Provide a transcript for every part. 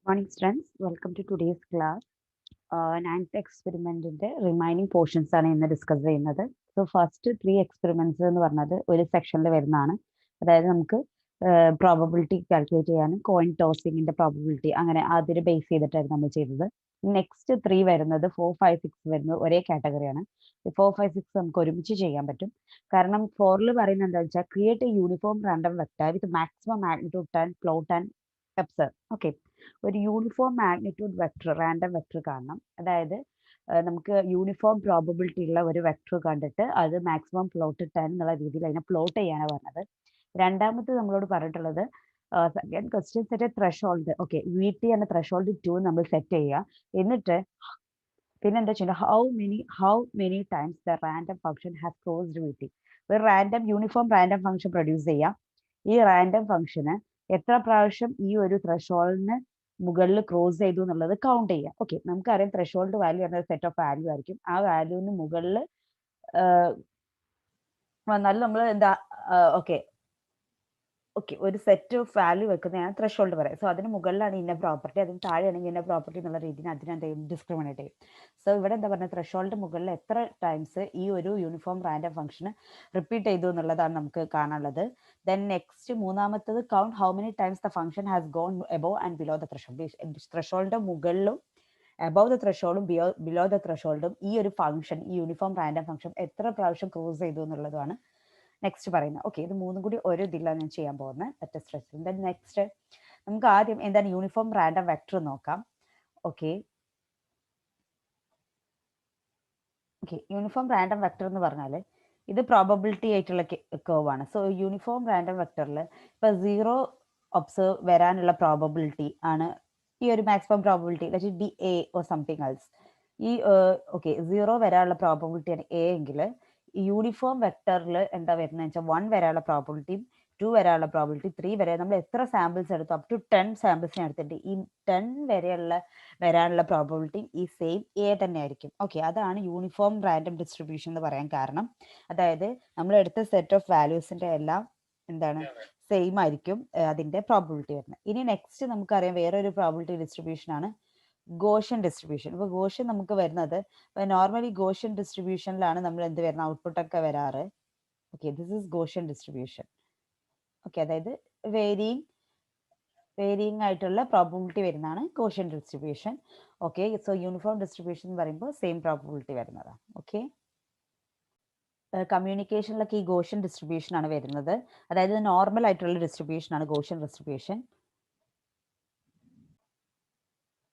Morning, students. Welcome to today's class. Ninth experiment in the remaining portions ആണ് ഇന്ന് discuss ചെയ്യുന്നത്. So first three experiments എന്ന് പറഞ്ഞത് ഒരു സെക്ഷനിൽ വരുന്നതാണ്. അതായത് നമുക്ക് പ്രോബബിലിറ്റി കാൽക്കുലേറ്റ് ചെയ്യാനും കോയിൻ ടോസിങ്ങിന്റെ പ്രോബബിലിറ്റി അങ്ങനെ അതിന് ബേസ് ചെയ്തിട്ടായിരുന്നു നമ്മൾ ചെയ്തത്. നെക്സ്റ്റ് ത്രീ വരുന്നത് 4, 5, 6 വരുന്നത് ഒരേ കാറ്റഗറിയാണ്. 4, 5, 6 നമുക്ക് ഒരുമിച്ച് ചെയ്യാൻ പറ്റും. കാരണം ഫോറിൽ പറയുന്നത് എന്താ വെച്ചാൽ create a uniform random vector with maximum magnitude and plot and എപ്സർ. ഓക്കെ, ഒരു uniform magnitude vector random vector കാണണം. അതായത് നമുക്ക് യൂണിഫോം പ്രോബബിലിറ്റി ഉള്ള ഒരു വെക്ടർ കണ്ടിട്ട് അത് മാക്സിമം പ്ലോട്ട് 10 എന്നുള്ള രീതിയിൽ അതിനെ പ്ലോട്ട് ചെയ്യാനാണ് പറഞ്ഞത്. രണ്ടാമത് നമ്മളോട് പറഞ്ഞിട്ടുള്ളത് second question set threshold. Okay, V T എന്ന ത്രെഷോൾഡ് 2 നമ്മൾ സെറ്റ് ചെയ്യുക. എന്നിട്ട് പിന്നെ എന്താ ചെയ്യുന്നത്, how many times the random function has closed V T. ഒരു random uniform random function produce ചെയ്യാം. ഈ റാൻഡം ഫംഗ്ഷന് എത്ര പ്രാവശ്യം ഈ ഒരു ത്രഷോൾഡിന് മുകളിൽ ക്രോസ് ചെയ്തു എന്നുള്ളത് കൗണ്ട് ചെയ്യാം. ഓക്കെ, നമുക്കറിയാം ത്രഷോൾഡ് വാല്യൂ എന്ന സെറ്റ് ഓഫ് വാല്യൂ ആയിരിക്കും. ആ വാല്യൂവിന് മുകളിൽ വന്നാലും നമ്മൾ എന്താ ഓക്കെ ഒരു സെറ്റ് ഓഫ് വാല്യൂ വെക്കുന്നതാണ് ത്രഷോൾഡ് പറയാം. സോ അതിന് മുകളിലാണ് ഇന്ന പ്രോപ്പർട്ടി, അതിന് താഴെയാണെങ്കിൽ ഇന്ന പ്രോപ്പർട്ടി എന്നുള്ള രീതിയിൽ അതിനെന്ത് ചെയ്യും, ഡിസ്ക്രിമിനേറ്റ് ചെയ്യും. സോ ഇവിടെ എന്താ പറയുക, ത്രഷോൾഡ് മുകളിൽ എത്ര ടൈംസ് ഈ ഒരു യൂണിഫോം റാൻഡം ഫംഗ്ഷന് റിപ്പീറ്റ് ചെയ്തു എന്നുള്ളതാണ് നമുക്ക് കാണാനുള്ളത്. ദെൻ നെക്സ്റ്റ് മൂന്നാമത്തത് count how many times the function has gone above and below the threshold. ത്രഷോൾഡിന്റെ മുകളിലും അബവ് ദ ത്രഷോൾഡും ബിലോ ദ ത്രഷോൾഡും ഈ ഒരു ഫംഗ്ഷൻ, ഈ യൂണിഫോം റാൻഡം ഫംഗ്ഷൻ എത്ര പ്രാവശ്യം ക്രോസ് ചെയ്തു എന്നുള്ളതാണ് നെക്സ്റ്റ് പറയുന്നത്. ഓക്കെ, ഇത് മൂന്നും കൂടി ഒരു ഇതിലാണ് ഞാൻ ചെയ്യാൻ പോകുന്നത്. ദെൻ നെക്സ്റ്റ് നമുക്ക് ആദ്യം എന്താണ് യൂണിഫോം റാൻഡം വെക്ടർ നോക്കാം. ഓക്കെ, യൂണിഫോം റാൻഡം വെക്ടർ എന്ന് പറഞ്ഞാൽ ഇത് പ്രോബബിലിറ്റി ആയിട്ടുള്ള കർവ് ആണ്. സോ യൂണിഫോം റാൻഡം വെക്ടറിൽ ഇപ്പൊ 0 ഒബ്സർവ് വരാനുള്ള പ്രോബബിലിറ്റി ആണ് ഈ ഒരു maximum probability D A or something else. ഈ 0 വരാനുള്ള പ്രോബബിലിറ്റി ആണ് എ എങ്കിൽ യൂണിഫോം വെക്ടറിൽ എന്താ വരുന്നത് വെച്ചാൽ 1 വരാനുള്ള പ്രോബബിലിറ്റിയും 2 വരാനുള്ള പ്രോബബിലിറ്റി 3 വരെ നമ്മൾ എത്ര സാമ്പിൾസ് എടുത്തു, അപ് ടു 10 സാമ്പിൾസിനെ എടുത്തിട്ട് ഈ 10 വരാനുള്ള പ്രോബബിലിറ്റി ഈ സെയിം എ തന്നെ ആയിരിക്കും. ഓക്കെ, അതാണ് യൂണിഫോം റാൻഡം ഡിസ്ട്രിബ്യൂഷൻ എന്ന് പറയാൻ കാരണം. അതായത് നമ്മൾ എടുത്ത സെറ്റ് ഓഫ് വാല്യൂസിന്റെ എല്ലാം എന്താണ് സെയിം ആയിരിക്കും അതിന്റെ പ്രോബബിലിറ്റി വരുന്നത്. ഇനി നെക്സ്റ്റ് നമുക്കറിയാം വേറൊരു പ്രോബബിലിറ്റി ഡിസ്ട്രിബ്യൂഷൻ ആണ് ഗോഷ്യൻ ഡിസ്ട്രിബ്യൂഷൻ. ഇപ്പൊ ഗോഷ്യൻ നമുക്ക് വരുന്നത് നോർമലി ഗോഷ്യൻ ഡിസ്ട്രിബ്യൂഷനിലാണ് നമ്മൾ എന്ത് വരുന്ന ഔട്ട്പുട്ട് ഒക്കെ വരാറ്. Okay, this is Gaussian distribution. Okay, അതായത് വേരിയിങ് ആയിട്ടുള്ള പ്രോബബിലിറ്റി വരുന്നതാണ് Gaussian distribution. Okay, so uniform distribution എന്ന് പറയുമ്പോൾ സെയിം പ്രോബബിലിറ്റി വരുന്നതാണ്. ഓക്കെ, കമ്മ്യൂണിക്കേഷനിലൊക്കെ ഈ ഗോഷ്യൻ ഡിസ്ട്രിബ്യൂഷൻ ആണ് വരുന്നത്. അതായത് നോർമൽ ആയിട്ടുള്ള ഡിസ്ട്രിബ്യൂഷൻ ആണ് ഗോഷ്യൻ ഡിസ്ട്രിബ്യൂഷൻ.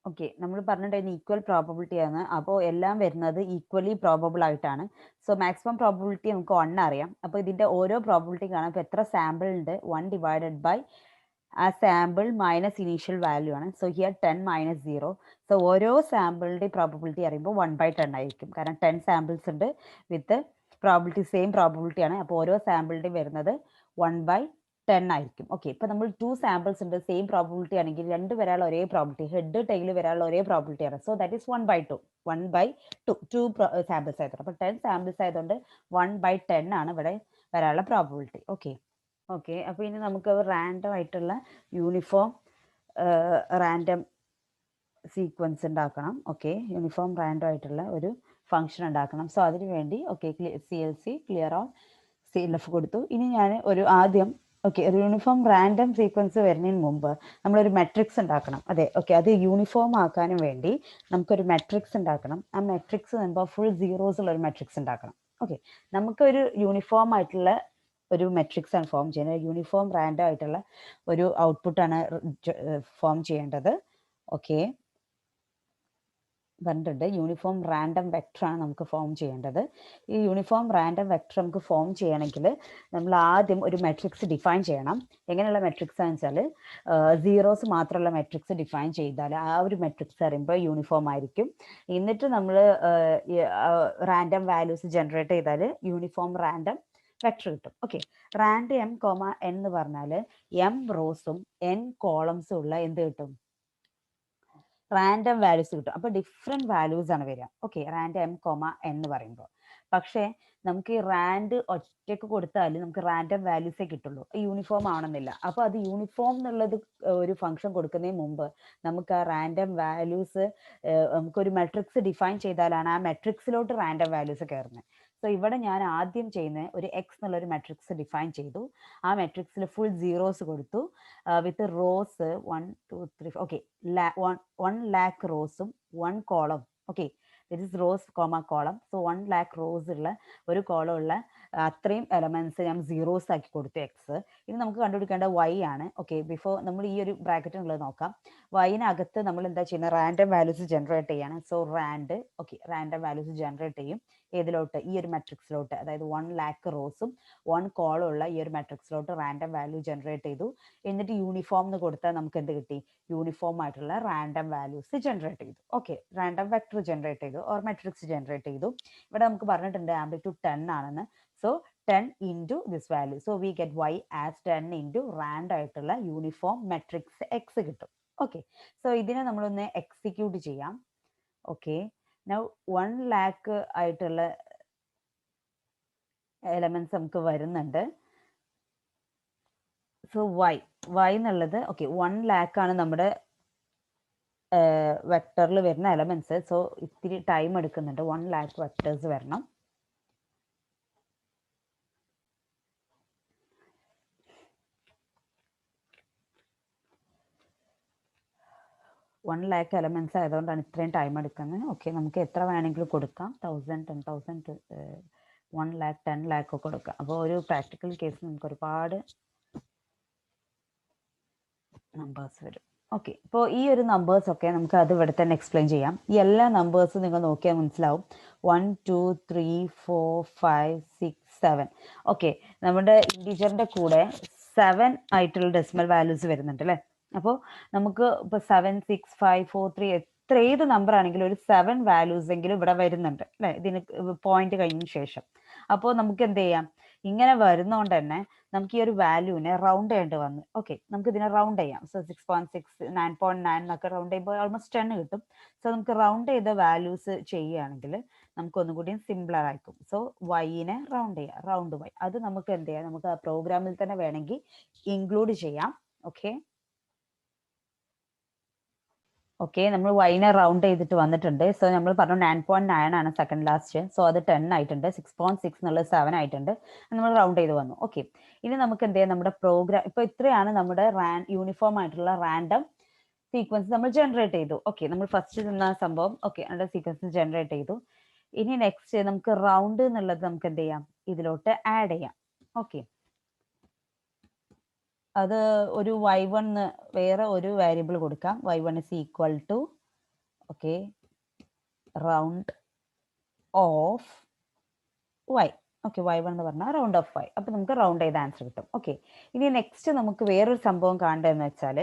ഓക്കെ, നമ്മൾ പറഞ്ഞിട്ടുണ്ടായിരുന്നു ഈക്വൽ പ്രോബബിലിറ്റി ആണ്. അപ്പോൾ എല്ലാം വരുന്നത് ഈക്വലി പ്രോബബിൾ ആയിട്ടാണ്. സോ മാക്സിമം പ്രോബബിലിറ്റി നമുക്ക് 1 അറിയാം. അപ്പോൾ ഇതിന്റെ ഓരോ പ്രോബബിലിറ്റി കാണാം. ഇപ്പോൾ എത്ര സാമ്പിൾ ഉണ്ട്, 1 ഡിവൈഡഡ് ബൈ ആ സാമ്പിൾ മൈനസ് ഇനീഷ്യൽ വാല്യൂ ആണ്. So here 10 minus 0. സോ ഓരോ സാമ്പിളിന്റെ പ്രോബബിലിറ്റി അറിയുമ്പോൾ 1/10 ആയിരിക്കും. കാരണം 10 സാമ്പിൾസ് ഉണ്ട് വിത്ത് പ്രോബബിലിറ്റി സെയിം പ്രോബബിലിറ്റി ആണ്. അപ്പോൾ ഓരോ സാമ്പിളിന്റെയും വരുന്നത് 1/10 ആയിരിക്കും. ഓക്കെ, ഇപ്പൊ നമ്മൾ 2 സാമ്പിൾസ് ഉണ്ട്, സെയിം പ്രോബബിലിറ്റി ആണെങ്കിൽ 2 വരാനുള്ള ഒരേ പ്രോബബിലിറ്റി, ഹെഡ് ടൈൽ വരാനുള്ള ഒരേ പ്രോബബിലിറ്റി ആണ്. So that is 1/2. 1/2 2 സാമ്പിൾസ് ആയതുകൊണ്ട്, അപ്പൊ 10 സാമ്പിൾസ് ആയതുകൊണ്ട് 1/10 ആണ് ഇവിടെ വരാനുള്ള പ്രോബബിലിറ്റി. ഓക്കെ, അപ്പൊ ഇനി നമുക്ക് റാൻഡം ആയിട്ടുള്ള യൂണിഫോം റാൻഡം സീക്വൻസ് ഉണ്ടാക്കണം. ഓക്കെ, യൂണിഫോം റാൻഡം ആയിട്ടുള്ള ഒരു ഫംഗ്ഷൻ ഉണ്ടാക്കണം. സോ അതിനു വേണ്ടി CLC ക്ലിയർ ഓൺ CLF കൊടുത്തു. ഇനി ഞാൻ ആദ്യം ഒരു യൂണിഫോം റാൻഡം സീക്വൻസ് വരുന്നതിന് മുമ്പ് നമ്മളൊരു മെട്രിക്സ് ഉണ്ടാക്കണം. അതെ, അത് യൂണിഫോം ആക്കാനും വേണ്ടി നമുക്കൊരു മെട്രിക്സ് ഉണ്ടാക്കണം. ആ മെട്രിക്സ് വരുമ്പോൾ ഫുൾ സീറോസ് ഉള്ള ഒരു മെട്രിക്സ് ഉണ്ടാക്കണം. ഓക്കെ, നമുക്കൊരു യൂണിഫോം ആയിട്ടുള്ള ഒരു മെട്രിക്സ് ആണ് ഫോം ചെയ്യുന്നത്. യൂണിഫോം റാൻഡം ആയിട്ടുള്ള ഒരു ഔട്ട്പുട്ടാണ് ഫോം ചെയ്യേണ്ടത്. ഓക്കെ, പറഞ്ഞിട്ടുണ്ട് യൂണിഫോം റാൻഡം വെക്ടർ ആണ് നമുക്ക് ഫോം ചെയ്യേണ്ടത്. ഈ യൂണിഫോം റാൻഡം വെക്ടർ നമുക്ക് ഫോം ചെയ്യണമെങ്കിൽ നമ്മൾ ആദ്യം ഒരു മെട്രിക്സ് ഡിഫൈൻ ചെയ്യണം. എങ്ങനെയുള്ള മെട്രിക്സ് ആണെന്ന് വെച്ചാൽ സീറോസ് മാത്രമുള്ള മെട്രിക്സ് ഡിഫൈൻ ചെയ്താൽ ആ ഒരു മെട്രിക്സ് പറയുമ്പോൾ യൂണിഫോം ആയിരിക്കും. എന്നിട്ട് നമ്മൾ റാൻഡം വാല്യൂസ് ജനറേറ്റ് ചെയ്താൽ യൂണിഫോം റാൻഡം വെക്ടർ കിട്ടും. ഓക്കെ, റാൻഡ് M, N എന്ന് പറഞ്ഞാൽ M റോസും N കോളംസും ഉള്ള എന്ത് കിട്ടും, റാൻഡം വാല്യൂസ് കിട്ടും. അപ്പോൾ ഡിഫറെന്റ് വാല്യൂസ് ആണ് വരിക. ഓക്കെ, റാൻഡം M, N എന്ന് പറയുമ്പോൾ പക്ഷേ നമുക്ക് ഈ റാൻഡ് ഒറ്റയ്ക്ക് കൊടുത്താൽ നമുക്ക് റാൻഡം വാല്യൂസേ കിട്ടുള്ളൂ, യൂണിഫോം ആണെന്നില്ല. അപ്പോൾ അത് യൂണിഫോം എന്നുള്ളത് ഒരു ഫംഗ്ഷൻ കൊടുക്കുന്നതിന് മുമ്പ് നമുക്ക് ആ റാൻഡം വാല്യൂസ് നമുക്കൊരു മെട്രിക്സ് ഡിഫൈൻ ചെയ്താലാണ് ആ മെട്രിക്സിലോട്ട് റാൻഡം വാല്യൂസ് കയറുന്നത്. സോ ഇവിടെ ഞാൻ ആദ്യം ചെയ്യുന്ന ഒരു എക്സ് എന്നുള്ളൊരു മെട്രിക്സ് ഡിഫൈൻ ചെയ്തു. ആ മെട്രിക്സിൽ ഫുൾ സീറോസ് കൊടുത്തു വിത്ത് റോസ് 1 2 3 ഓക്കെ 1 lakh റോസും 1 column. Okay, this is rose comma column. So 1 lakh rose ഉള്ള ഒരു കോളം ഉള്ള അത്രയും എലമെന്റ്സ് ഞാൻ സീറോസ് ആക്കി കൊടുത്തു എക്സ്. ഇനി നമുക്ക് കണ്ടുപിടിക്കേണ്ട വൈ ആണ്. ഓക്കെ, ബിഫോർ നമ്മൾ ഈ ഒരു ബ്രാക്കറ്റിനുള്ളത് നോക്കാം. വൈനകത്ത് നമ്മൾ എന്താ ചെയ്യുന്നത്, റാൻഡം വാല്യൂസ് ജനറേറ്റ് ചെയ്യാണ്. സോ റാൻഡം വാല്യൂസ് ജനറേറ്റ് ചെയ്യും. ഏതിലോട്ട്? ഈ ഒരു മെട്രിക്സിലോട്ട്, അതായത് 1 lakh റോസും 1 കോളം ഉള്ള ഈ ഒരു മെട്രിക്സിലോട്ട് റാൻഡം വാല്യൂ ജനറേറ്റ് ചെയ്തു. എന്നിട്ട് യൂണിഫോം എന്ന് കൊടുത്താൽ നമുക്ക് എന്ത് കിട്ടി? യൂണിഫോം ആയിട്ടുള്ള റാൻഡം വാല്യൂസ് ജനറേറ്റ് ചെയ്തു. ഓക്കെ, റാൻഡം വെക്ടർ ജനറേറ്റ് ചെയ്തു ഓർ മെട്രിക്സ് ജനറേറ്റ് ചെയ്തു. ഇവിടെ നമുക്ക് പറഞ്ഞിട്ടുണ്ട് ആംപ്ലിറ്റ്യൂഡ് 10 ആണെന്ന്. So 10 into this value. So we get y as 10 into rand ആയിട്ടുള്ള യൂണിഫോം മെട്രിക്സ് എക്സ് കിട്ടും. ഓക്കെ, സോ ഇതിനെ നമ്മളൊന്ന് എക്സിക്യൂട്ട് ചെയ്യാം. ഓക്കെ, നൗ 1 lakh ആയിട്ടുള്ള എലമെന്റ്സ് നമുക്ക് വരുന്നുണ്ട്. സോ y എന്നുള്ളത് ഓക്കെ 1 lakh ആണ് നമ്മുടെ വെക്ടറിൽ വരുന്ന എലമെന്റ്സ്. സോ ഇത്തിരി ടൈം എടുക്കുന്നുണ്ട്, 1 lakh വെക്ടേഴ്സ് വരണം. വൺ ലാക്ക് എലമെന്റ്സ് ആയതുകൊണ്ടാണ് ഇത്രയും ടൈം എടുക്കുന്നത്. ഓക്കെ, നമുക്ക് എത്ര വേണമെങ്കിലും കൊടുക്കാം, 1000 10,000 1 lakh 10 lakh ഒക്കെ കൊടുക്കാം. അപ്പോൾ ഒരു പ്രാക്ടിക്കൽ കേസ് നമുക്ക് ഒരുപാട് നമ്പേഴ്സ് വരും. ഓക്കെ, ഇപ്പോൾ ഈ ഒരു നമ്പേഴ്സ് ഒക്കെ നമുക്ക് അത് ഇവിടെ തന്നെ എക്സ്പ്ലെയിൻ ചെയ്യാം. ഈ എല്ലാ നമ്പേഴ്സും നിങ്ങൾ നോക്കിയാൽ മനസ്സിലാവും. 1 2 3 4 5 6 7. ഓക്കെ, നമ്മുടെ ഇൻഡിജറിന്റെ കൂടെ 7 ആയിട്ടുള്ള ഡെസിമൽ വാല്യൂസ് വരുന്നുണ്ട് അല്ലേ? അപ്പോൾ നമുക്ക് ഇപ്പോൾ 7 6 5 4 3 ഏത് നമ്പർ ആണെങ്കിലും ഒരു 7 വാല്യൂസ് എങ്കിലും ഇവിടെ വരുന്നുണ്ട് അല്ലേ, ഇതിന് പോയിന്റ് കഴിഞ്ഞതിന് ശേഷം. അപ്പോൾ നമുക്ക് എന്ത് ചെയ്യാം, ഇങ്ങനെ വരുന്നതുകൊണ്ട് തന്നെ നമുക്ക് ഈ ഒരു വാല്യൂവിനെ റൗണ്ട് ചെയ്യേണ്ടി വന്നു. ഓക്കെ, നമുക്ക് ഇതിനെ റൗണ്ട് ചെയ്യാം. സോ 6.6 9.9 എന്നൊക്കെ റൗണ്ട് ചെയ്യുമ്പോൾ ഓൾമോസ്റ്റ് 10 കിട്ടും. സോ നമുക്ക് റൗണ്ട് ചെയ്ത വാല്യൂസ് ചെയ്യുകയാണെങ്കിൽ നമുക്ക് ഒന്നും കൂടി സിംപ്ലർ ആയിരിക്കും. സോ വൈനെ റൗണ്ട് ചെയ്യാം, റൗണ്ട് വൈ. അത് നമുക്ക് എന്ത് ചെയ്യാം, നമുക്ക് ആ പ്രോഗ്രാമിൽ തന്നെ വേണമെങ്കിൽ ഇൻക്ലൂഡ് ചെയ്യാം. ഓക്കെ ഓക്കെ, നമ്മൾ വൈനെ റൗണ്ട് ചെയ്തിട്ട് വന്നിട്ടുണ്ട്. സോ നമ്മൾ പറഞ്ഞു 9.9 ആണ് സെക്കൻഡ് ലാസ്റ്റ്. സോ അത് 10 ആയിട്ടുണ്ട്. 6.6 എന്നുള്ളത് 7 ആയിട്ടുണ്ട്. നമ്മൾ റൗണ്ട് ചെയ്ത് വന്നു. ഓക്കെ, ഇനി നമുക്ക് എന്ത് ചെയ്യാം, നമ്മുടെ പ്രോഗ്രാം ഇപ്പൊ ഇത്രയാണ് നമ്മുടെ യൂണിഫോം ആയിട്ടുള്ള റാൻഡം സീക്വൻസ് നമ്മൾ ജനറേറ്റ് ചെയ്തു. ഓക്കെ, നമ്മൾ ഫസ്റ്റ് നിന്ന സംഭവം ഓക്കെ അതിന്റെ സീക്വൻസ് ജനറേറ്റ് ചെയ്തു. ഇനി നെക്സ്റ്റ് നമുക്ക് റൗണ്ട് എന്നുള്ളത് നമുക്ക് എന്ത് ചെയ്യാം, ഇതിലോട്ട് ആഡ് ചെയ്യാം. ഓക്കെ, അത് ഒരു y1 വേറെ ഒരു വേരിയബിൾ കൊടുക്കാം. y1 is equal to okay round of y. Okay, y1 എന്ന് പറഞ്ഞാൽ റൗണ്ട് ഓഫ് y. അപ്പൊ നമുക്ക് റൗണ്ട് ചെയ്ത ആൻസർ കിട്ടും. ഓക്കെ, ഇനി നെക്സ്റ്റ് നമുക്ക് വേറൊരു സംഭവം കാണേണ്ടതെന്ന് വെച്ചാൽ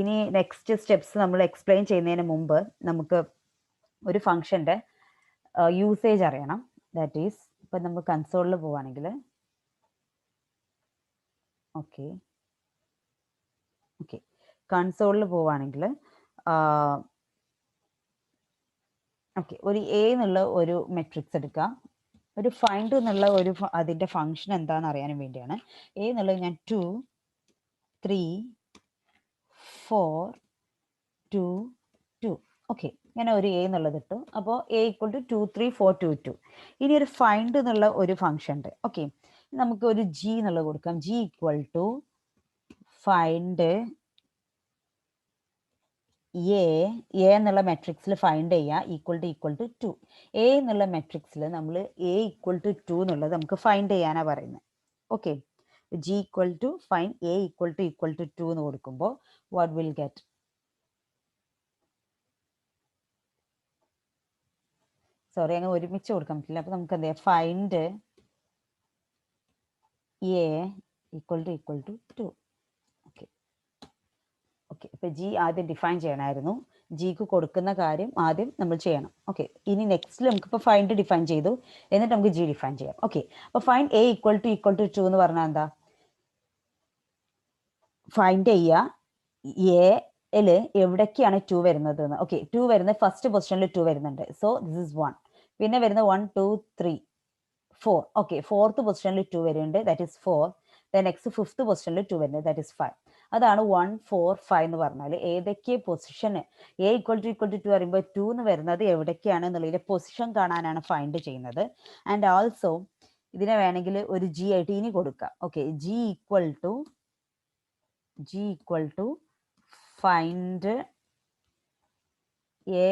ഇനി നെക്സ്റ്റ് സ്റ്റെപ്സ് നമ്മൾ എക്സ്പ്ലെയിൻ ചെയ്യുന്നതിന് മുമ്പ് നമുക്ക് ഒരു ഫംഗ്ഷന്റെ യൂസേജ് അറിയണം. ദാറ്റ് ഈസ് ഇപ്പൊ നമ്മൾ കൺസോളിൽ പോവാണെങ്കിൽ ഓക്കെ ഓക്കെ കൺസോളിൽ പോവാണെങ്കിൽ ഓക്കെ ഒരു എ എന്നുള്ള ഒരു മെട്രിക്സ് എടുക്കാം. ഒരു ഫൈൻഡ് എന്നുള്ള ഒരു അതിന്റെ ഫംഗ്ഷൻ എന്താണെന്ന് അറിയാനും വേണ്ടിയാണ്. എ എന്നുള്ളത് ഞാൻ 2 3 4 2 2 ഓക്കെ ഇങ്ങനെ ഒരു എ എന്നുള്ളത് ഇട്ടു. അപ്പോൾ എ ഈക്വൽ ടു 2 3 4 2 2. ഇനി ഒരു ഫൈൻഡ് എന്നുള്ള ഒരു ഫംഗ്ഷൻ ഉണ്ട്. ഓക്കെ, നമുക്ക് ഒരു ജി എന്നുള്ളത് കൊടുക്കാം. G equal to find A എന്നുള്ള മെട്രിക്സിൽ ഫൈൻഡ് ചെയ്യുക ഈക്വൽ ടു 2. എ എന്നുള്ള മെട്രിക്സിൽ നമ്മൾ എ ഈക്വൽ ടു 2 എന്നുള്ളത് നമുക്ക് ഫൈൻഡ് ചെയ്യാനാണ് പറയുന്നത്. Okay, G equal to find A equal to 2 എന്ന് കൊടുക്കുമ്പോൾ വാട്ട് വിൽ ഗെറ്റ്, സോറി അങ്ങനെ ഒരുമിച്ച് കൊടുക്കാൻ പറ്റില്ല. അപ്പൊ നമുക്ക് എന്ത് ചെയ്യാം, find A equal to 2. Okay, ഇപ്പൊ ജി ആദ്യം ഡിഫൈൻ ചെയ്യണമായിരുന്നു. ജിക്ക് കൊടുക്കുന്ന കാര്യം ആദ്യം നമ്മൾ ചെയ്യണം. ഓക്കെ, ഇനി നെക്സ്റ്റിൽ നമുക്കിപ്പോൾ ഫൈൻഡ് ഡിഫൈൻ ചെയ്തു, എന്നിട്ട് നമുക്ക് ജി ഡിഫൈൻ ചെയ്യാം. ഓക്കെ, അപ്പൊ ഫൈൻഡ് എ ഈക്വൽ ടു 2 എന്ന് പറഞ്ഞാൽ എന്താ, ഫൈൻഡ് ചെയ്യുക എല് എവിടേക്കാണ് 2 വരുന്നത് എന്ന്. ഓക്കെ, 2 വരുന്നത് ഫസ്റ്റ് പൊസിഷനിൽ 2 വരുന്നുണ്ട്. So this is 1. പിന്നെ വരുന്ന 1 2 3 4. ഓക്കെ, 4th പൊസിഷനിൽ 2 വരുന്നുണ്ട്, ദാറ്റ് ഈസ് 4. നെക്സ്റ്റ് 5th പൊസിഷനിൽ 2 വരുന്നുണ്ട്, ദാറ്റ് ഈസ് 5. അതാണ് 1 4 5 എന്ന് പറഞ്ഞാൽ ഏതൊക്കെ പൊസിഷന് എ ഈക്വൽ ടു 2 പറയുമ്പോൾ 2 എന്ന് വരുന്നത് എവിടേക്കാണ് എന്നുള്ളതിന്റെ പൊസിഷൻ കാണാനാണ് ഫൈൻഡ് ചെയ്യുന്നത്. ആൻഡ് ആൾസോ ഇതിനെ വേണമെങ്കിൽ ഒരു ജി ആയിട്ട് ഇനി കൊടുക്കാം. Okay, G equal to find A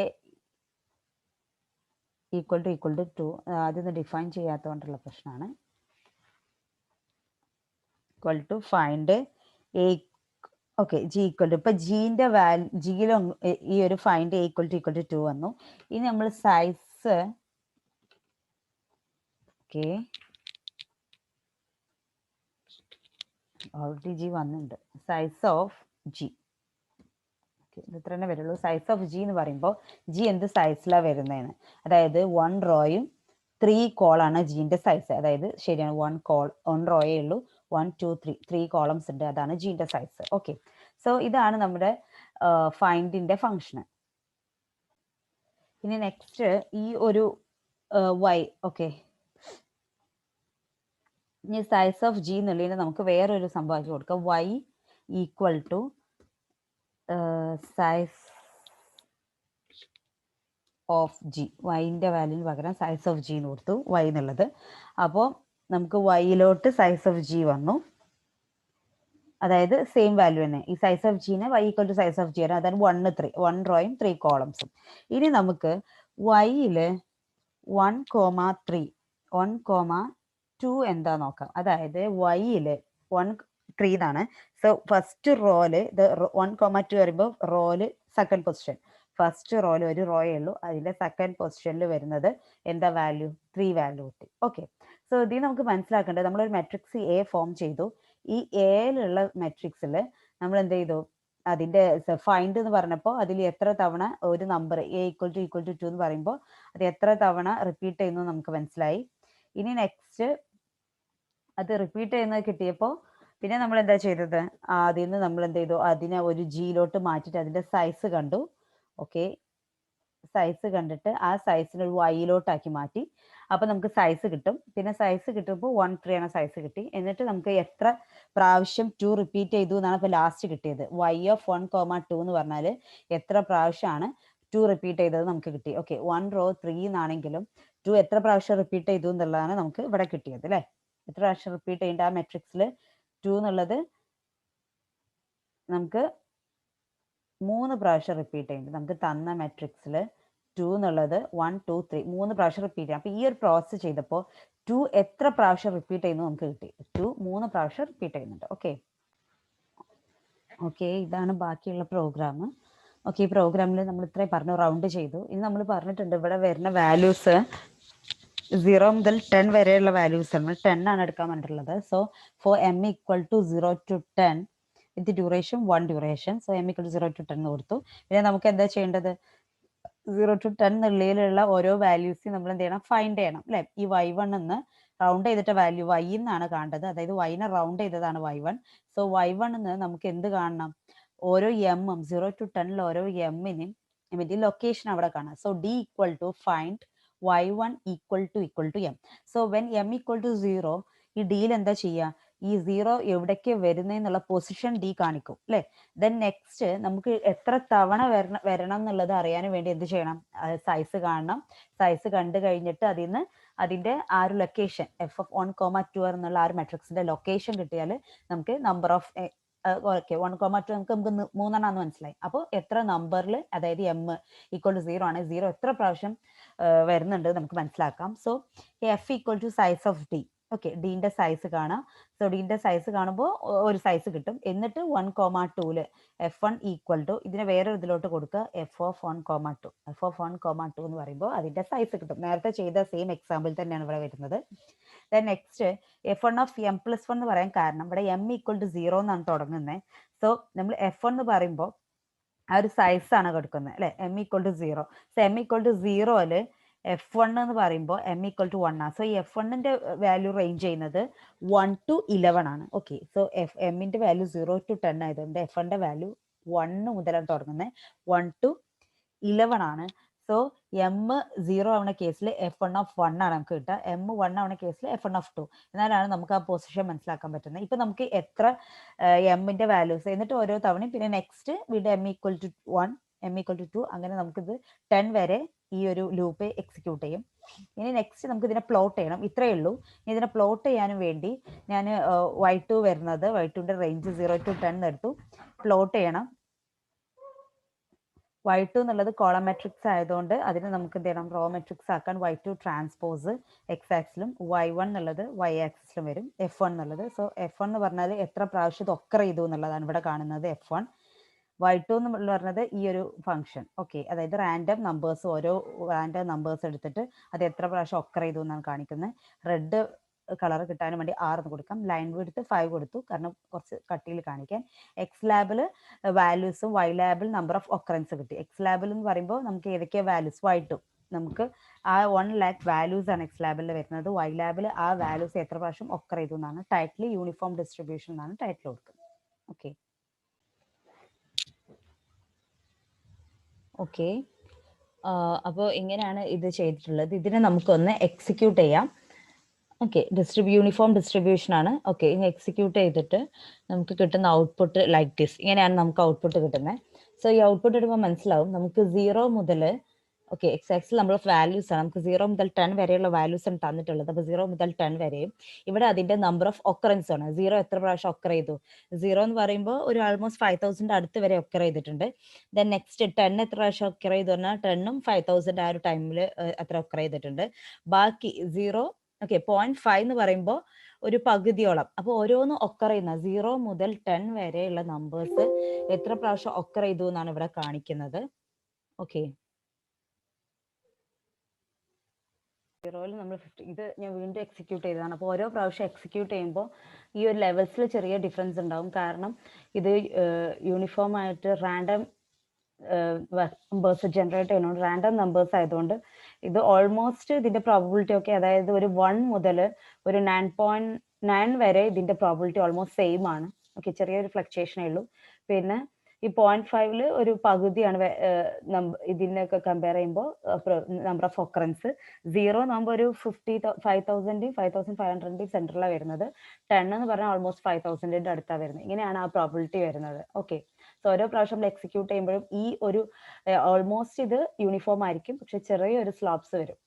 equal to 2. അതൊന്ന് ഡിഫൈൻ ചെയ്യാത്തതുകൊണ്ടുള്ള പ്രശ്നമാണ്. Equal to find A. Okay, G equal to, ഇപ്പൊ ജിന്റെ വാല്യൂ ജിയിലും ഈ ഒരു ഫൈൻഡ് എ ഈക്വൽ ടു 2 വന്നു. ഇനി നമ്മൾ സൈസ്, ഓക്കെ ഓൾറെഡി ജി വന്നിട്ടുണ്ട്, സൈസ് ഓഫ് ജി. ഇത് ഇത്ര തന്നെ വരുള്ളൂ. സൈസ് ഓഫ് ജി എന്ന് പറയുമ്പോൾ ജി എന്ത് സൈസിലാണ് വരുന്നതെന്ന്, അതായത് 1 റോയും 3 കോളാണ് ജിന്റെ സൈസ്. അതായത് ശരിയാണ്, 1 റോയേ ഉള്ളൂ, 1 2 3 കോളംസ് ഉണ്ട്, അതാണ് ജിന്റെ സൈസ്. ഓക്കെ, സോ ഇതാണ് നമ്മുടെ ഫൈൻഡിന്റെ ഫങ്ഷൻ. ഇനി നെക്സ്റ്റ് ഈ ഒരു വൈ. ഓക്കെ, ഇനി സൈസ് ഓഫ് ജി എന്നുള്ളതിന് നമുക്ക് വേറൊരു സംഭവം കൊടുക്കാം. Y equal to size of G. വൈൻ്റെ വാല്യൂന് പകരം സൈസ് ഓഫ് ജി എന്ന് കൊടുത്തു, വൈ എന്നുള്ളത്. അപ്പോൾ നമുക്ക് വൈയിലോട്ട് സൈസ് ഓഫ് ജി വന്നു, അതായത് സെയിം വാല്യൂ തന്നെ. ഈ സൈസ് ഓഫ് ജിനെ Y equal to size of G ആണ്, അതാണ് 1 3 1 റോയും 3 കോളംസും. ഇനി നമുക്ക് വൈയില് 1,3 എന്താ നോക്കാം. അതായത് വൈയില് 1 3 എന്നാണ്. സോ ഫസ്റ്റ് റോയില് 1,2 പറയുമ്പോൾ റോയില് സെക്കൻഡ് പൊസിഷൻ, ഫസ്റ്റ് റോയിൽ ഒരു റോയേ ഉള്ളൂ, അതിന്റെ സെക്കൻഡ് പൊസിഷനിൽ വരുന്നത് എന്താ വാല്യൂ, 3 വാല്യൂ കിട്ടി. ഓക്കെ, സോ ഇതിൽ നമുക്ക് മനസ്സിലാക്കേണ്ടത് നമ്മളൊരു മെട്രിക്സ് എ ഫോം ചെയ്തു. ഈ എയിലുള്ള മെട്രിക്സിൽ നമ്മൾ എന്ത് ചെയ്തു, അതിന്റെ ഫൈൻഡ് എന്ന് പറഞ്ഞപ്പോൾ അതിൽ എത്ര തവണ ഒരു നമ്പർ എ ഈക്വൽ ടു 2 എന്ന് പറയുമ്പോൾ അത് എത്ര തവണ റിപ്പീറ്റ് ചെയ്യുന്നു നമുക്ക് മനസ്സിലായി. ഇനി നെക്സ്റ്റ് അത് റിപ്പീറ്റ് ചെയ്യുന്നത് കിട്ടിയപ്പോൾ പിന്നെ നമ്മൾ എന്താ ചെയ്തത്, അതിൽ നിന്ന് നമ്മൾ എന്ത് ചെയ്തു, അതിനെ ഒരു ജിയിലോട്ട് മാറ്റിയിട്ട് അതിന്റെ സൈസ് കണ്ടു. ഓക്കെ, സൈസ് കണ്ടിട്ട് ആ സൈസിനെ ഒരു വൈയിലോട്ടാക്കി മാറ്റി. അപ്പൊ നമുക്ക് സൈസ് കിട്ടും. പിന്നെ സൈസ് കിട്ടുമ്പോൾ 1 3 ആണ് സൈസ് കിട്ടി. എന്നിട്ട് നമുക്ക് എത്ര പ്രാവശ്യം 2 റിപ്പീറ്റ് ചെയ്തു എന്നാണ് ഇപ്പൊ ലാസ്റ്റ് കിട്ടിയത്. വൈ ഓഫ് 1,2 എന്ന് പറഞ്ഞാൽ എത്ര പ്രാവശ്യമാണ് 2 റിപ്പീറ്റ് ചെയ്തത് നമുക്ക് കിട്ടി. ഓക്കെ, 1 റോ 3 എന്നാണെങ്കിലും 2 എത്ര പ്രാവശ്യം റിപ്പീറ്റ് ചെയ്തു എന്നുള്ളതാണ് നമുക്ക് ഇവിടെ കിട്ടിയത് അല്ലെ. എത്ര പ്രാവശ്യം റിപ്പീറ്റ് ചെയ്യേണ്ട ആ മെട്രിക്സിൽ 2 എന്നുള്ളത് നമുക്ക് 3 പ്രാവശ്യം റിപ്പീറ്റ് ചെയ്യുന്നുണ്ട്. നമുക്ക് തന്ന മെട്രിക്സിൽ 2 എന്നുള്ളത് 1 2 3 3 പ്രാവശ്യം റിപ്പീറ്റ് ചെയ്യാം. അപ്പൊ ഈ ഒരു പ്രോസസ് ചെയ്തപ്പോൾ 2 എത്ര പ്രാവശ്യം റിപ്പീറ്റ് ചെയ്യുന്നു നമുക്ക് കിട്ടി. 2 3 പ്രാവശ്യം റിപ്പീറ്റ് ചെയ്യുന്നുണ്ട്. ഓക്കെ ഓക്കെ, ഇതാണ് ബാക്കിയുള്ള പ്രോഗ്രാം. ഓക്കെ, ഈ പ്രോഗ്രാമിൽ നമ്മൾ ഇത്രയും പറഞ്ഞു, റൗണ്ട് ചെയ്തു. ഇനി നമ്മൾ പറഞ്ഞിട്ടുണ്ട് ഇവിടെ വരുന്ന വാല്യൂസ് 0 മുതൽ 10 വരെയുള്ള വാല്യൂസ് ആണ്. 10 ആണ് എടുക്കാൻ വേണ്ടിയിട്ടുള്ളത്. So for M equal to 0 to 10 with duration 1 duration. So M equal to 0 to 10 കൊടുത്തു. പിന്നെ നമുക്ക് എന്താ ചെയ്യേണ്ടത്, 0 to 10 എന്നുള്ളതിലുള്ള ഓരോ വാല്യൂസ് നമ്മൾ എന്ത് ചെയ്യണം, ഫൈൻഡ് ചെയ്യണം അല്ലെ. ഈ y1 എന്ന് റൗണ്ട് ചെയ്തിട്ട വാല്യൂ y എന്നാണ് കാണേണ്ടത്, അതായത് y-നെ റൗണ്ട് ചെയ്തതാണ് y1. സോ y1 എന്ന് നമുക്ക് എന്ത് കാണണം, ഓരോ എമ്മും 0 to 10 ഓരോ എമ്മിനും ഇതിന്റെ ലൊക്കേഷൻ അവിടെ കാണാം. So d equal to find y1 equal to m. So when m equal to 0, ഈ ഡിയിൽ എന്താ ചെയ്യുക, ഈ 0 എവിടേക്ക് വരുന്നതെന്നുള്ള പൊസിഷൻ ഡി കാണിക്കും അല്ലെ. ദെൻ നെക്സ്റ്റ് നമുക്ക് എത്ര തവണ വരണം എന്നുള്ളത് അറിയാൻ വേണ്ടി എന്ത് ചെയ്യണം, സൈസ് കാണണം. സൈസ് കണ്ടു കഴിഞ്ഞിട്ട് അതിന്റെ ആ ഒരു ലൊക്കേഷൻ f of 1,2 എന്നുള്ള ആ ഒരു മെട്രിക്സിന്റെ ലൊക്കേഷൻ കിട്ടിയാൽ നമുക്ക് നമ്പർ ഓഫ് ഓക്കെ 1,2 നമുക്ക് 3 എണ്ണാന്ന് മനസ്സിലായി. അപ്പോൾ എത്ര നമ്പറിൽ, അതായത് m ഈക്വൽ ടു 0 ആണ്, 0 എത്ര പ്രാവശ്യം വരുന്നുണ്ട് നമുക്ക് മനസ്സിലാക്കാം. So f equal to size of D. Okay, ഡിന്റെ സൈസ് കാണാം. സോ ഡിന്റെ സൈസ് കാണുമ്പോൾ ഒരു സൈസ് കിട്ടും. എന്നിട്ട് 1,2 f1 ഈക്വൽ ടു ഇതിനെ വേറെ ഇതിലോട്ട് കൊടുക്കുക, f of 1,2. f of 1,2 എന്ന് പറയുമ്പോൾ അതിന്റെ സൈസ് കിട്ടും. നേരത്തെ ചെയ്ത സെയിം എക്സാമ്പിൾ തന്നെയാണ് ഇവിടെ വരുന്നത്. Then next f1 of m+1 എന്ന് പറയാൻ കാരണം ഇവിടെ m ഈക്വൽ ടു 0 എന്നാണ് തുടങ്ങുന്നത്. സോ നമ്മൾ f1 എന്ന് പറയുമ്പോൾ ആ ഒരു സൈസ് ആണ് കൊടുക്കുന്നത് അല്ലെ, m equal to 0. So m equal to 0 f1 എന്ന് പറയുമ്പോൾ m ഈക്വൽ ടു 1 ആണ്. സോ ഈ f1ന്റെ വാല്യൂ റേഞ്ച് ചെയ്യുന്നത് 1 to 11 ആണ്. ഓക്കെ, സോ എമ്മിന്റെ വാല്യൂ 0 to 10 ആയതുകൊണ്ട് f1ന്റെ വാല്യൂ 1 മുതലാണ് തുടങ്ങുന്നത്, 1 to 11 ആണ്. സോ എം 0 ആവുന്ന കേസിൽ F1 of 1 ആണ് നമുക്ക് കിട്ടുക, M 1 ആവുന്ന കേസിൽ F1 of 2. എന്നാലാണ് നമുക്ക് ആ പൊസിഷൻ മനസ്സിലാക്കാൻ പറ്റുന്നത്. ഇപ്പൊ നമുക്ക് എത്ര എമ്മിന്റെ വാല്യൂസ് എന്നിട്ട് ഓരോ തവണയും പിന്നെ നെക്സ്റ്റ് വീണ്ടും M equal to 1, M equal to 2, അങ്ങനെ നമുക്കിത് 10 വരെ ഈ ഒരു ലൂപ്പ് എക്സിക്യൂട്ട് ചെയ്യും. ഇനി നെക്സ്റ്റ് നമുക്ക് ഇതിനെ പ്ലോട്ട് ചെയ്യണം, ഇത്രയേ ഉള്ളൂ. ഇതിനെ പ്ലോട്ട് ചെയ്യാനും വേണ്ടി ഞാൻ y2 വരുന്നത് y2ന്റെ റേഞ്ച് 0 to 10 എടുത്തു. പ്ലോട്ട് ചെയ്യണം. y2 എന്നുള്ളത് കോളം മെട്രിക്സ് ആയതുകൊണ്ട് അതിന് നമുക്ക് എന്ത് ചെയ്യണം, റോ മെട്രിക്സ് ആക്കാൻ y2 ട്രാൻസ്പോസ് x ആക്സിലും y1 എന്നുള്ളത് y ആക്സിലും വരും, f1 എന്നുള്ളത്. സോ f1 എന്ന് പറഞ്ഞാൽ എത്ര പ്രാവശ്യം ഇത് ഒക്കർ ചെയ്തു എന്നുള്ളതാണ് ഇവിടെ കാണുന്നത് f1. y2 എന്ന് പറഞ്ഞത് ഈ ഒരു ഫംഗ്ഷൻ, ഓക്കെ, അതായത് റാൻഡം നമ്പേഴ്സ്, ഓരോ റാൻഡം നമ്പേഴ്സ് എടുത്തിട്ട് അത് എത്ര പ്രാവശ്യം ഒക്കർ ചെയ്തു എന്നാണ് കാണിക്കുന്നത്. റെഡ് കളർ കിട്ടാനും വേണ്ടി 6 എന്ന് കൊടുക്കാം. ലൈൻ വിഡ്ത്ത് 5 കൊടുത്തു, കാരണം കുറച്ച് കട്ടിയിൽ കാണിക്കാൻ. എക്സ് ലാബിൽ വാല്യൂസും വൈ ലാബിൽ നമ്പർ ഓഫ് ഒക്കറൻസ് കിട്ടി. എക്സ് ലാബിൽ എന്ന് പറയുമ്പോൾ നമുക്ക് ഏതൊക്കെയാണ് വാല്യൂസ്, y2 നമുക്ക് ആ 1 lakh വാല്യൂസ് ആണ് എക്സ് ലാബിൽ വരുന്നത്. വൈ ലാബിൽ ആ വാല്യൂസ് എത്ര പ്രാവശ്യം ഒക്കർ ചെയ്തു എന്നാണ്. ടൈറ്റിൽ യൂണിഫോം ഡിസ്ട്രിബ്യൂഷൻ എന്നാണ് ടൈറ്റിൽ കൊടുക്കുന്നത്. ഓക്കെ ഓക്കെ അപ്പോൾ ഇങ്ങനെയാണ് ഇത് ചെയ്തിട്ടുള്ളത്. ഇതിനെ നമുക്കൊന്ന് എക്സിക്യൂട്ട് ചെയ്യാം. ഓക്കെ, യൂണിഫോം ഡിസ്ട്രിബ്യൂഷൻ ആണ്. ഓക്കെ, ഇനി എക്സിക്യൂട്ട് ചെയ്തിട്ട് നമുക്ക് കിട്ടുന്ന ഔട്ട്പുട്ട് ലൈക്ക് ദിസ്, ഇങ്ങനെയാണ് നമുക്ക് ഔട്ട്പുട്ട് കിട്ടുന്നത്. സോ ഈ ഔട്ട്പുട്ട് ഇടുമ്പോൾ മനസ്സിലാവും നമുക്ക് 0 മുതൽ, ഓക്കെ, എക്സ് ആക്സിൽ നമ്മൾ വാല്യൂസ് ആണ്, നമുക്ക് 0 മുതൽ 10 വരെയുള്ള വാല്യൂസ് ആണ് തന്നിട്ടുള്ളത്. അപ്പോൾ 0 മുതൽ 10 വരെയും ഇവിടെ അതിന്റെ നമ്പർ ഓഫ് ഒക്കറൻസ് ആണ്. 0 എത്ര പ്രാവശ്യം ഒക്കർ ചെയ്തു, 0 എന്ന് പറയുമ്പോൾ ഒരു ആൾമോസ്റ്റ് 5000 അടുത്ത് വരെ ഒക്കർ ചെയ്തിട്ടുണ്ട്. ദെൻ നെക്സ്റ്റ് 10 എത്ര പ്രാവശ്യം ഒക്കർ ചെയ്തു പറഞ്ഞാൽ 10ഉം 5000 ആ ഒരു ടൈമിൽ അത്ര ഒക്കർ ചെയ്തിട്ടുണ്ട്. ബാക്കി 0, ഓക്കെ, 0.5 എന്ന് പറയുമ്പോൾ ഒരു പകുതിയോളം. അപ്പോൾ ഓരോന്ന് ഒക്കർ ചെയ്യുന്ന 0 മുതൽ 10 വരെയുള്ള നമ്പേഴ്സ് എത്ര പ്രാവശ്യം ഒക്കർ ചെയ്തു എന്നാണ് ഇവിടെ കാണിക്കുന്നത്. ഓക്കെ, 0യിൽ നമ്മൾ 50, ഇത് ഞാൻ വീണ്ടും എക്സിക്യൂട്ട് ചെയ്തതാണ്. അപ്പോൾ ഓരോ പ്രാവശ്യം എക്സിക്യൂട്ട് ചെയ്യുമ്പോൾ ഈ ഒരു ലെവൽസിൽ ചെറിയ ഡിഫറൻസ് ഉണ്ടാവും, കാരണം ഇത് യൂണിഫോം ആയിട്ട് റാൻഡം നമ്പേഴ്സ് ജനറേറ്റ് ചെയ്യുന്നുണ്ട്, റാൻഡം നമ്പേഴ്സ് ആയതുകൊണ്ട് ഇത് ഓൾമോസ്റ്റ് ഇതിന്റെ പ്രോബബിലിറ്റി ഒക്കെ, അതായത് ഒരു 1 മുതൽ ഒരു 9.9 വരെ ഇതിന്റെ പ്രോബബിലിറ്റി ഓൾമോസ്റ്റ് സെയിം ആണ്. ഓക്കെ, ചെറിയൊരു ഫ്ലക്ച്വേഷനേ ഉള്ളൂ. പിന്നെ ഈ 0.5 ഒരു പകുതിയാണ് ഇതിനൊക്കെ കമ്പയർ ചെയ്യുമ്പോൾ നമ്പർ ഓഫ് ഒക്കറൻസ്. 0 നമ്മൾ ഒരു 5500 സെന്ററിലാണ് വരുന്നത്. 10 എന്ന് പറഞ്ഞാൽ ഓൾമോസ്റ്റ് 5000 അടുത്താണ് വരുന്നത്. ഇങ്ങനെയാണ് ആ പ്രോബിലിറ്റി വരുന്നത്. ഓക്കെ, സോ ഓരോ പ്രാവശ്യം നമ്മൾ എക്സിക്യൂട്ട് ചെയ്യുമ്പോഴും ഈ ഒരു ഓൾമോസ്റ്റ് ഇത് യൂണിഫോം ആയിരിക്കും, പക്ഷെ ചെറിയൊരു സ്ലോപ്സ് വരും.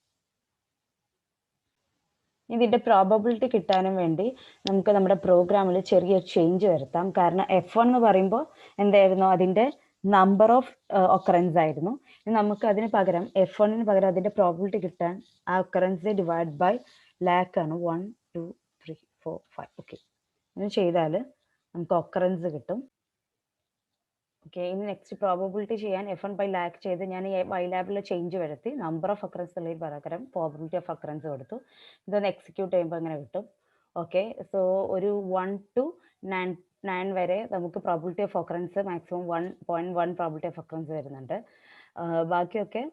ഇതിന്റെ പ്രോബബിലിറ്റി കിട്ടാനും വേണ്ടി നമുക്ക് നമ്മുടെ പ്രോഗ്രാമിൽ ചെറിയ ചേഞ്ച് വരുത്താം. കാരണം F1 എന്ന് പറയുമ്പോൾ എന്തായിരുന്നു, അതിന്റെ നമ്പർ ഓഫ് ഒക്കറൻസ് ആയിരുന്നു. നമുക്ക് അതിന് പകരം F1ന് പകരം അതിന്റെ പ്രോബബിലിറ്റി കിട്ടാൻ ആ ഒക്കറൻസ് ഡിവൈഡ് ബൈ ലാക്ക് ആണ്. 1 2 3 4 5. ഓക്കെ, ഇത് ചെയ്താൽ നമുക്ക് ഒക്കറൻസ് കിട്ടും. ഓക്കെ, ഇനി നെക്സ്റ്റ് പ്രോബബിലിറ്റി ചെയ്യാൻ F1 ബൈ ലാക്ക് ചെയ്ത് ഞാൻ ഈ വൈ ലാബിൽ ചേഞ്ച് വരുത്തി നമ്പർ ഓഫ് അക്കറൻസ് ഉള്ളതിന് പകരം പ്രോബബിലിറ്റി ഓഫ് അക്കറൻസ് കൊടുത്തു. ഇതൊന്ന് എക്സിക്യൂട്ട് ചെയ്യുമ്പോൾ അങ്ങനെ കിട്ടും. ഓക്കെ, സോ ഒരു 1 to 9 വരെ നമുക്ക് probability of occurrence maximum 1.1 probability of occurrence വരുന്നുണ്ട്. ബാക്കിയൊക്കെ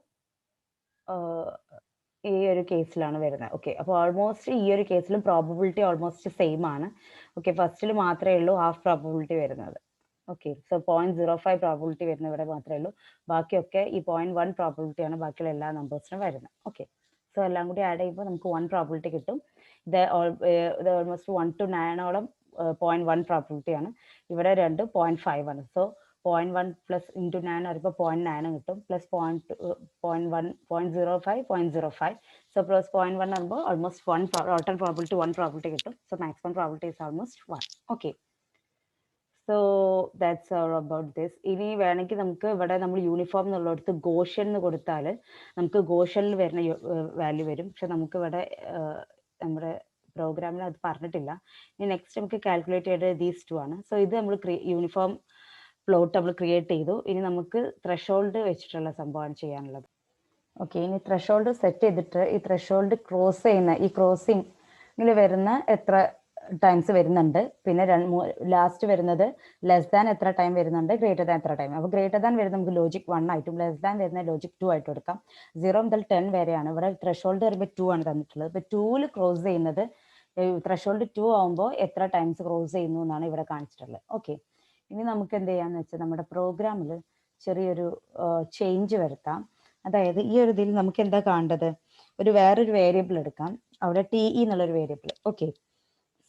ഈ ഒരു കേസിലാണ് വരുന്നത്. ഓക്കെ, അപ്പോൾ ഓൾമോസ്റ്റ് ഈ ഒരു കേസിലും പ്രോബബിലിറ്റി ഓൾമോസ്റ്റ് സെയിം ആണ്. ഓക്കെ, ഫസ്റ്റിൽ മാത്രമേ ഉള്ളൂ ഹാഫ് പ്രോബബിലിറ്റി വരുന്നത്. ഓക്കെ, സോ 0.05 പ്രോബബിലിറ്റി വരുന്ന ഇവിടെ മാത്രമേ ഉള്ളൂ. ബാക്കിയൊക്കെ ഈ 0.1 പ്രോബബിലിറ്റി ആണ് ബാക്കിയുള്ള എല്ലാ നമ്പേഴ്സിനും വരുന്നത്. ഓക്കെ, സോ എല്ലാം കൂടി ആഡ് ചെയ്യുമ്പോൾ നമുക്ക് 1 പ്രോബബിലിറ്റി കിട്ടും. ഇത് ഓൾമോസ്റ്റ് 1 to 9ഓളം 0.1 പ്രോബബിലിറ്റി ആണ്. ഇവിടെ 2 0.5 ആണ്. സോ 0.1 പ്ലസ് ഇൻറ്റു 9 വരുമ്പോൾ 0.9 കിട്ടും, പ്ലസ് 0.1 0.05 0.05. സോ പ്ലസ് 0.1 വരുമ്പോൾ ഓൾമോസ്റ്റ് 1 ടോട്ടൽ പ്രോബബിലിറ്റി 1 പ്രോബബിലിറ്റി കിട്ടും. So maximum probability is almost 1. Okay, so that's all about this. ഇനി വേണമെങ്കിൽ നമുക്ക് ഇവിടെ നമ്മൾ യൂണിഫോം എന്നുള്ളിടത്ത് ഗോഷ്യൻ എന്ന് കൊടുത്താൽ നമുക്ക് ഗോഷ്യനിൽ വരുന്ന വാല്യൂ വരും. പക്ഷെ നമുക്ക് ഇവിടെ നമ്മുടെ പ്രോഗ്രാമിൽ അത് പറഞ്ഞിട്ടില്ല. ഇനി നെക്സ്റ്റ് നമുക്ക് കാൽക്കുലേറ്റ് ചെയ്യേണ്ടത് ദീസ് 2 ആണ്. സോ ഇത് നമ്മൾ യൂണിഫോം പ്ലോട്ട് നമ്മൾ ക്രിയേറ്റ് ചെയ്തു. ഇനി നമുക്ക് ത്രെഷോൾഡ് വെച്ചിട്ടുള്ള സംഭവമാണ് ചെയ്യാനുള്ളത്. ഓക്കെ, ഇനി ത്രെഷോൾഡ് സെറ്റ് ചെയ്തിട്ട് ഈ ത്രെഷോൾഡ് ക്രോസ് ചെയ്യുന്ന ഈ ക്രോസിംഗിൽ വരുന്ന എത്ര ടൈംസ് വരുന്നുണ്ട്, പിന്നെ ലാസ്റ്റ് വരുന്നത് ലെസ് ദാൻ എത്ര ടൈം വരുന്നുണ്ട്, ഗ്രേറ്റർ ദാൻ എത്ര ടൈം. അപ്പോൾ ഗ്രേറ്റർ ദാൻ വരുന്നത് നമുക്ക് ലോജിക് 1 ആയിട്ടും ലെസ് ദാൻ വരുന്ന ലോജിക് 2 ആയിട്ടും എടുക്കാം. 0 മുതൽ 10 വരെയാണ്. ഇവിടെ ത്രെഷോൾഡ് വരുമ്പോൾ 2 ആണ് തന്നിട്ടുള്ളത്. ഇപ്പോൾ 2ൽ ക്രോസ് ചെയ്യുന്നത് ത്രെഷോൾഡ് 2 ആകുമ്പോൾ എത്ര ടൈംസ് ക്രോസ് ചെയ്യുന്നു എന്നാണ് ഇവിടെ കാണിച്ചിട്ടുള്ളത്. ഓക്കെ, ഇനി നമുക്ക് എന്ത് ചെയ്യാന്ന് വെച്ചാൽ നമ്മുടെ പ്രോഗ്രാമിൽ ചെറിയൊരു ചേഞ്ച് വരുത്താം. അതായത് ഈ ഒരു ഇതിൽ നമുക്ക് എന്താ കാണേണ്ടത്, ഒരു വേറൊരു വേരിയബിൾ എടുക്കാം, അവിടെ ടി ഇ എന്നുള്ളൊരു വേരിയബിൾ. ഓക്കെ,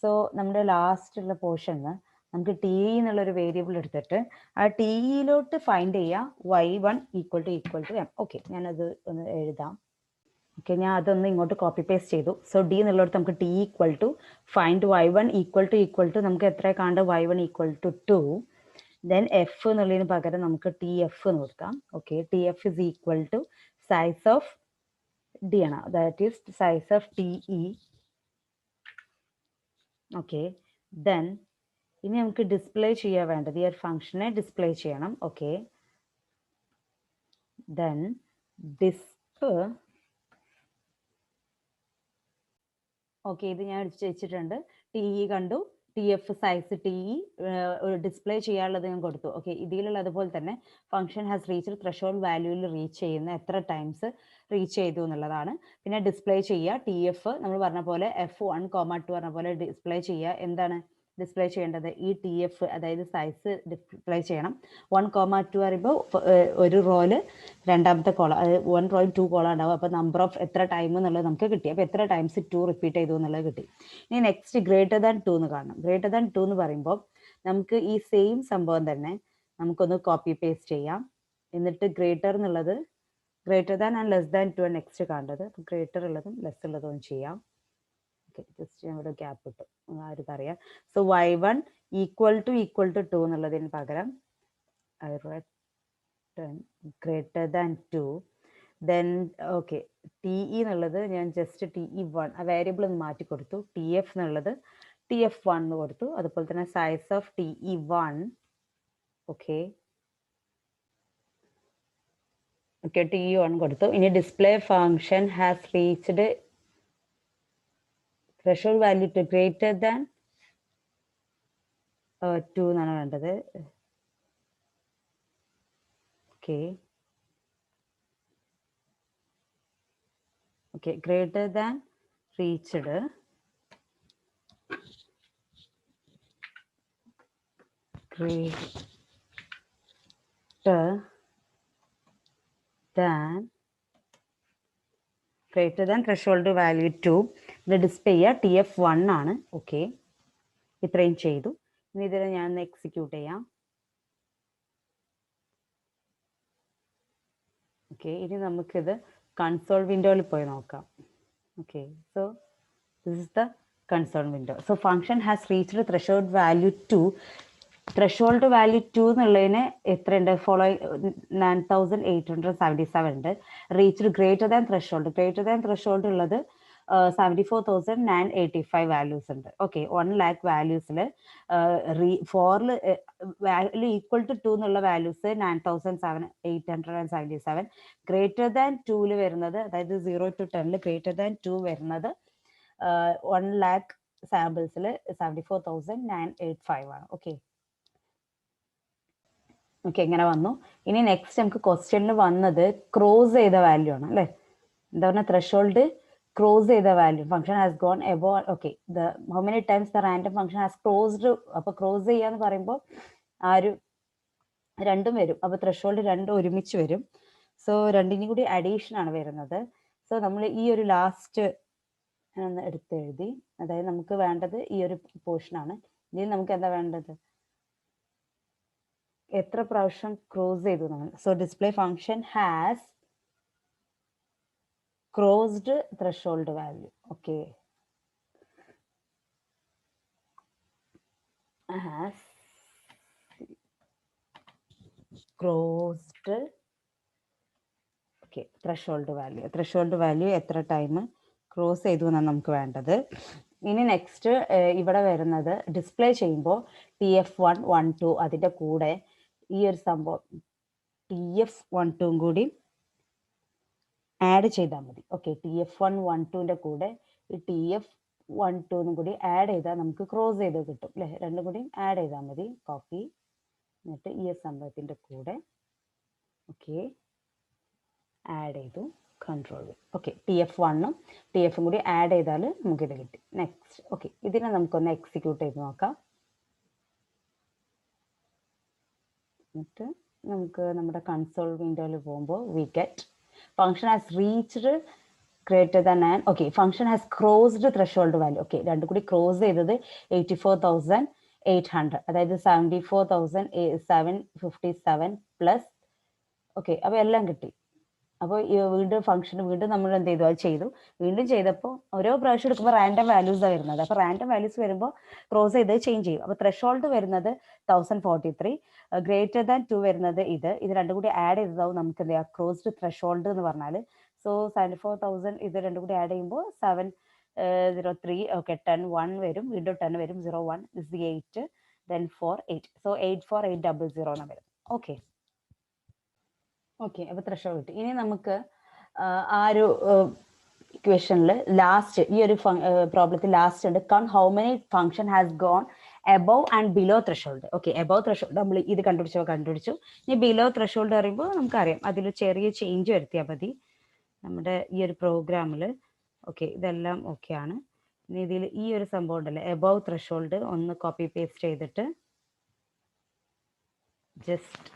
സോ നമ്മുടെ ലാസ്റ്റ് ഉള്ള പോർഷന് നമുക്ക് ടി ഇ എന്നുള്ളൊരു വേരിയബിൾ എടുത്തിട്ട് ആ ടി ഇയിലോട്ട് ഫൈൻഡ് ചെയ്യാം y1 equal to M. Okay, ഞാനത് ഒന്ന് എഴുതാം. ഓക്കെ, ഞാൻ അതൊന്ന് ഇങ്ങോട്ട് കോപ്പി പേസ്റ്റ് ചെയ്തു. സോ ഡി എന്നുള്ളിടത്ത് നമുക്ക് T equal to find y1 equal to നമുക്ക് എത്ര കാണേണ്ടത്, y1 equal to 2. Then F എന്നുള്ളതിന് പകരം നമുക്ക് ടി എഫ് എന്ന് കൊടുക്കാം. Okay, T F is equal to size of D ആണ്, that is size of T E. Okay, then ഇനി നമുക്ക് ഡിസ്പ്ലേ ചെയ്യാൻ വേണ്ടത് ഈ ഒരു ഫംഗ്ഷനെ ഡിസ്പ്ലേ ചെയ്യണം. Okay, then ഡിസ്പ്. ഓക്കെ, ഇത് ഞാൻ വെച്ചിട്ടുണ്ട്. ടി ഇ കണ്ടു, T F size T E display ചെയ്യാനുള്ളത് ഞാൻ കൊടുത്തു. ഓക്കെ, ഇതിലുള്ള അതുപോലെ തന്നെ ഫംഗ്ഷൻ ഹാസ് റീച്ച്ഡ് ത്രഷോൾഡ് വാല്യൂവിൽ റീച്ച് ചെയ്യുന്ന എത്ര ടൈംസ് റീച്ച് ചെയ്തു എന്നുള്ളതാണ്. പിന്നെ ഡിസ്പ്ലേ ചെയ്യുക ടി എഫ് നമ്മൾ പറഞ്ഞ പോലെ F1,2 പറഞ്ഞ പോലെ ഡിസ്പ്ലേ ചെയ്യുക. എന്താണ് ഡിസ്പ്ലേ ചെയ്യേണ്ടത്, ഈ ടി എഫ് അതായത് സൈസ് ഡിസ്പ്ലേ ചെയ്യണം. 1,2 പറയുമ്പോൾ ഒരു റോയില് രണ്ടാമത്തെ കോളം, 1 റോയിൽ 2 കോളം ഉണ്ടാവും. അപ്പോൾ നമ്പർ ഓഫ് എത്ര ടൈം എന്നുള്ളത് നമുക്ക് കിട്ടി. അപ്പോൾ എത്ര ടൈംസ് 2 റിപ്പീറ്റ് ചെയ്തു എന്നുള്ളത് കിട്ടി. ഇനി നെക്സ്റ്റ് ഗ്രേറ്റർ ദാൻ 2 എന്ന് കാണണം. ഗ്രേറ്റർ ദാൻ 2 എന്ന് പറയുമ്പോൾ നമുക്ക് ഈ സെയിം സംഭവം തന്നെ നമുക്കൊന്ന് കോപ്പി പേസ്റ്റ് ചെയ്യാം. എന്നിട്ട് ഗ്രേറ്റർ എന്നുള്ളത് greater than and less than 2 next കാണേണ്ടത്. ഗ്രേറ്റർ ഉള്ളതും ലെസ് ഉള്ളതും ചെയ്യാം. ഓക്കെ, ജസ്റ്റ് ഞാൻ ഇവിടെ ഗ്യാപ്പ് ഇട്ടു, ആരും അറിയാം. സോ y1 ഈക്വൽ ടു 2 എന്നുള്ളതിന് പകരം greater than 2. Then okay, T E എന്നുള്ളത് ഞാൻ ജസ്റ്റ് ടി ഇ 1 ആ വേരിയബിൾ ഒന്ന് മാറ്റി കൊടുത്തു. ടി എഫ് എന്നുള്ളത് ടി എഫ് 1 എന്ന് കൊടുത്തു. അതുപോലെ തന്നെ size of T E 1. Okay, okay, T E 1 കൊടുത്തു. ഇനി display function has reached threshold value to greater than 2 എന്നാണ് വേണ്ടത്. Okay, okay, greater than reached greater than threshold value 2. ഇത് ഡിസ്പ്ലേ ചെയ്യുക ടി എഫ് 1 ആണ്. ഓക്കെ, ഇത്രയും ചെയ്തു. ഇനി ഇതിനെ ഞാൻ ഒന്ന് എക്സിക്യൂട്ട് ചെയ്യാം. ഓക്കെ, ഇനി നമുക്കിത് കൺസോൾ വിൻഡോയിൽ പോയി നോക്കാം. Okay, so this is the console window. So function has reached threshold value 2. Threshold value 2 എന്നുള്ളതിന് എത്രയുണ്ട്, ഫോളോയിങ് 9877 ഉണ്ട്. റീച്ച്ഡ് ഗ്രേറ്റർ ദാൻ ത്രഷോൾഡ് ഉള്ളത് 74,985 വാല്യൂസ് ഉണ്ട്. ഓക്കെ, 1 lakh വാല്യൂസിൽ ഫോറിൽ വാല്യൂ ഈക്വൽ ടു 2 എന്നുള്ള വാല്യൂസ് 9,877. ഗ്രേറ്റർ ദാൻ 2 വരുന്നത്, അതായത് 0 to 10 ഗ്രേറ്റർ ദാൻ 2 വരുന്നത് 1 lakh സാമ്പിൾസിൽ 74,985 ആണ്. ഓക്കെ, ഓക്കെ, ഇങ്ങനെ വന്നു. ഇനി നെക്സ്റ്റ് നമുക്ക് ക്വസ്റ്റ്യനിൽ വന്നത് ക്രോസ് ചെയ്ത വാല്യൂ ആണ് അല്ലേ. എന്താ പറഞ്ഞാൽ ത്രഷോൾഡ് ക്രോസ് ചെയ്ത value function has gone above. Okay, how many times the random function has crossed. അപ്പൊ ക്രോസ് ചെയ്യാന്ന് പറയുമ്പോൾ ആ ഒരു രണ്ടും വരും. അപ്പൊ ത്രഷോൾഡ് രണ്ടും ഒരുമിച്ച് വരും. സോ രണ്ടിനും കൂടി അഡീഷൻ ആണ് വരുന്നത്. സോ നമ്മൾ ഈ ഒരു ലാസ്റ്റ് ഒന്ന് എടുത്തെഴുതി, അതായത് നമുക്ക് വേണ്ടത് ഈ ഒരു പോർഷൻ ആണ്. ഇതിൽ നമുക്ക് എന്താ വേണ്ടത്, എത്ര പ്രാവശ്യം ക്രോസ് ചെയ്തു എന്നാണ്. So display function has crossed threshold value. Okay, has crossed okay threshold value എത്ര ടൈം ക്രോസ് ചെയ്തു എന്നാണ് നമുക്ക് വേണ്ടത്. ഇനി നെക്സ്റ്റ് ഇവിടെ വരുന്നത് ഡിസ്പ്ലേ ചെയ്യുമ്പോൾ TF1, 1, 2 അതിൻ്റെ കൂടെ ഈ ഒരു സംഭവം TF1, 2 കൂടി ആഡ് ചെയ്താൽ മതി. ഓക്കെ, TF1, 1, 2ൻ്റെ കൂടെ ഈ TF1, 2 കൂടി ആഡ് ചെയ്താൽ നമുക്ക് ക്രോസ് ചെയ്ത് കിട്ടും അല്ലേ. രണ്ടും കൂടി ആഡ് ചെയ്താൽ മതി. കോപ്പി, എന്നിട്ട് ഈ സംഭവത്തിൻ്റെ കൂടെ ഓക്കെ ആഡ് ചെയ്തു, കൺട്രോൾ. ഓക്കെ, TF1ഉം TF കൂടി ആഡ് ചെയ്താൽ നമുക്കിത് കിട്ടി. നെക്സ്റ്റ് ഓക്കെ, ഇതിനെ നമുക്കൊന്ന് എക്സിക്യൂട്ട് ചെയ്ത് നോക്കാം. എന്നിട്ട് നമുക്ക് നമ്മുടെ കൺസോൾ വിൻഡോയിൽ പോകുമ്പോൾ we get function has reached greater than and okay function has crossed threshold value okay രണ്ടും കൂടി ക്രോസ് ചെയ്തത് 84,800 അതായത് 74,757 പ്ലസ് ഓക്കെ അപ്പോൾ എല്ലാം കിട്ടി. അപ്പോൾ വീണ്ടും ഫംഗ്ഷൻ വീണ്ടും നമ്മൾ എന്ത് ചെയ്തു, അത് ചെയ്തു. വീണ്ടും ചെയ്തപ്പോൾ ഓരോ പ്രാവശ്യം എടുക്കുമ്പോൾ റാൻഡം വാല്യൂസാണ് വരുന്നത്. അപ്പോൾ റാൻഡം വാല്യൂസ് വരുമ്പോൾ ക്രോസ് ചെയ്ത് ചേഞ്ച് ചെയ്യും. അപ്പോൾ ത്രെഷോൾഡ് വരുന്നത് 1043, ഗ്രേറ്റർ ദാൻ 2 വരുന്നത് ഇത് രണ്ടും കൂടി ആഡ് ചെയ്തതാവും നമുക്ക് എന്ത് ചെയ്യാം, ക്രോസ്ഡ് ത്രെഷോൾഡ് എന്ന് പറഞ്ഞാൽ. സോ 74,000 ഇത് രണ്ടും കൂടി ആഡ് ചെയ്യുമ്പോൾ 703 ഓക്കെ 10 1 വരും, വീണ്ടും 10 വരും, 01 is 8 then 4 8 സോ 84800 എന്ന് വരും. ഓക്കെ ഓക്കെ അപ്പോൾ ത്രെഷോൾഡ് കിട്ടി. ഇനി നമുക്ക് ആ ഒരു ഇക്വേഷനിൽ ലാസ്റ്റ് ഈ ഒരു പ്രോബ്ലത്തിൽ ലാസ്റ്റ് ഉണ്ട് count how many function has gone above and below threshold. Okay above threshold നമ്മൾ ഇത് കണ്ടുപിടിച്ചു. ഇനി ബിലോ ത്രെഷോൾഡ് പറയുമ്പോൾ നമുക്കറിയാം അതിൽ ചെറിയ ചേഞ്ച് വരുത്തിയാൽ മതി നമ്മുടെ ഈ ഒരു പ്രോഗ്രാമിൽ. ഓക്കെ ഇതെല്ലാം ഓക്കെ ആണ്. ഇനി ഇതിൽ ഈ ഒരു സംഭവം ഉണ്ടല്ലോ എബവ് ത്രെഷോൾഡ് ഒന്ന് കോപ്പി പേസ്റ്റ് ചെയ്തിട്ട് ജസ്റ്റ്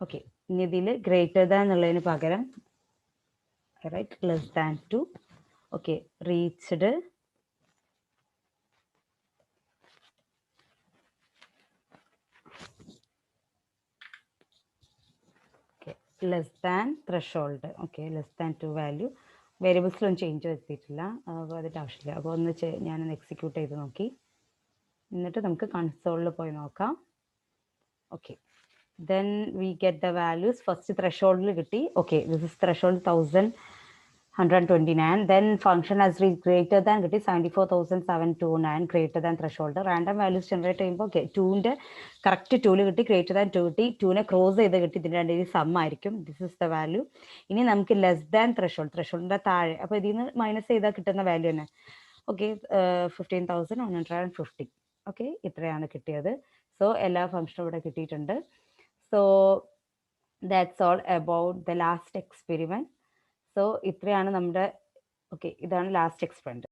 ഓക്കെ ഇനി ഇതിൽ ഗ്രേറ്റർ ദാൻ എന്നുള്ളതിന് പകരം right less than 2 okay reached less than threshold okay less than 2 value. വേരിയബിൾസിലൊന്നും ചേഞ്ച് വരുത്തിയിട്ടില്ല, അപ്പോൾ അതിൻ്റെ ആവശ്യമില്ല. അപ്പോൾ ഒന്ന് ഞാനൊന്ന് എക്സിക്യൂട്ട് ചെയ്ത് നോക്കി, എന്നിട്ട് നമുക്ക് കൺസോളിൽ പോയി നോക്കാം. Okay then we get the values. first threshold കിട്ടി. okay this is threshold 1129. then function has reached greater than കിട്ടി 74,729 greater than threshold. random values generate ചെയ്യുമ്പോൾ okay 2ന്റെ കറക്റ്റ് 2ല് കിട്ടി, greater than 2 കിട്ടി, 2നെ ക്രോസ് ചെയ്ത് കിട്ടി, ഇതിൻ്റെ രണ്ടിനും സം ആയിരിക്കും. this is the value. ഇനി നമുക്ക് ലെസ് ദാൻ ത്രെഷോൾഡിൻ്റെ താഴെ, അപ്പോൾ ഇതിൽ നിന്ന് മൈനസ് ചെയ്താൽ കിട്ടുന്ന വാല്യൂ തന്നെ ഓക്കെ 15,150 ഓക്കെ ഇത്രയാണ് കിട്ടിയത്. സോ എല്ലാ ഫംഗ്ഷനും ഇവിടെ കിട്ടിയിട്ടുണ്ട്. So that's all about the last experiment. So ഇത്രയാണ് നമ്മുടെ ഓക്കെ ഇതാണ് ലാസ്റ്റ് എക്സ്പെരിമെന്റ്.